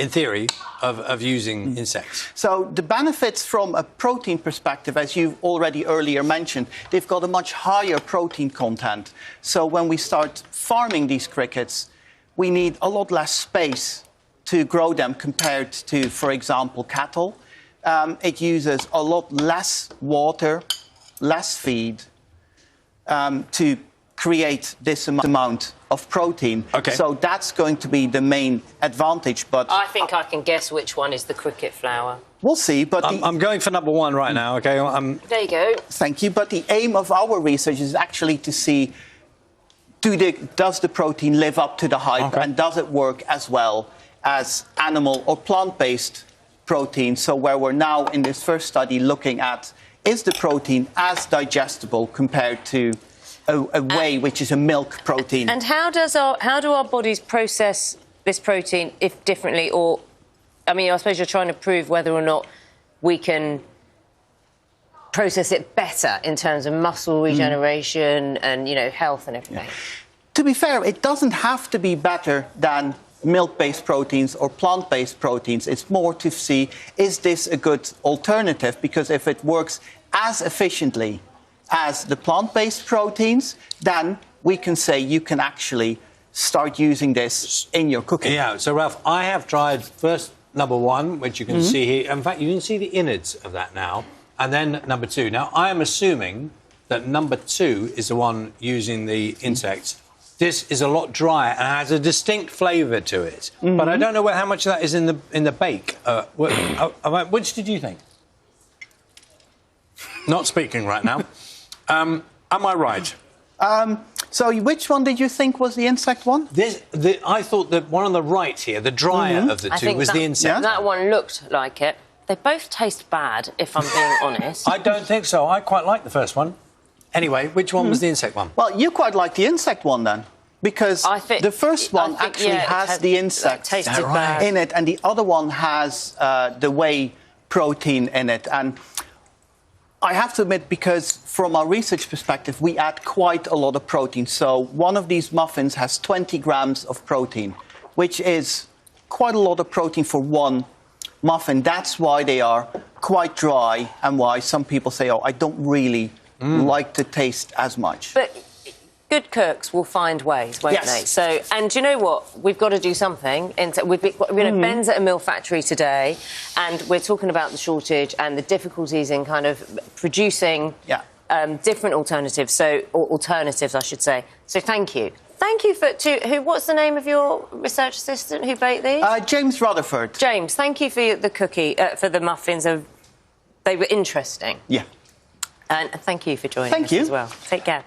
in theory, of using insects? So the benefits from a protein perspective, as you've already earlier mentioned, they've got a much higher protein content. So when we start farming these crickets, we need a lot less space to grow them compared to, for example, cattle. It uses a lot less water, less feed to create this amount of protein. Okay. So that's going to be the main advantage. But I think I can guess which one is the cricket flour. We'll see. But I'm going for number one right now, OK? There you go. Thank you. But the aim of our research is actually to see, does the protein live up to the hype, and does it work as well as animal or plant-based protein? So where we're now in this first study looking at, is the protein as digestible compared to a whey, which is a milk protein? And how do our bodies process this protein, if differently? Or, I mean, I suppose you're trying to prove whether or not we can process it better in terms of muscle regeneration and, you know, health and everything. To be fair, it doesn't have to be better than milk-based proteins or plant-based proteins. It's more to see, is this a good alternative? Because if it works as efficiently as the plant-based proteins, then we can say you can actually start using this in your cooking. Yeah, so Ralph, I have tried first number one, which you can see here. In fact, you can see the innards of that now, and then number two. Now, I am assuming that number two is the one using the insects. This is a lot drier and has a distinct flavour to it. But I don't know how much of that is in the bake. Which did you think? Not speaking right now. Am I right? So which one did you think was the insect one? I thought that one on the right here, the drier of the two, was the insect. Yeah? That one looked like it. They both taste bad, if I'm being honest. I don't think so. I quite like the first one. Anyway, which one was the insect one? Well, you quite like the insect one then, because the first one actually has the insect in it, and the other one has the whey protein in it. And I have to admit, because from our research perspective, we add quite a lot of protein. So one of these muffins has 20 grams of protein, which is quite a lot of protein for one muffin. That's why they are quite dry and why some people say, oh, I don't really like to taste as much. But good cooks will find ways, won't they? So, and do you know what? We've got to do something. Ben's at a mill factory today, and we're talking about the shortage and the difficulties in kind of producing different alternatives. So, or alternatives, I should say. So, thank you. Thank you what's the name of your research assistant who baked these? James Rutherford. James, thank you for the cookie, for the muffins. They were interesting. Yeah. And thank you for joining us as well. Take care.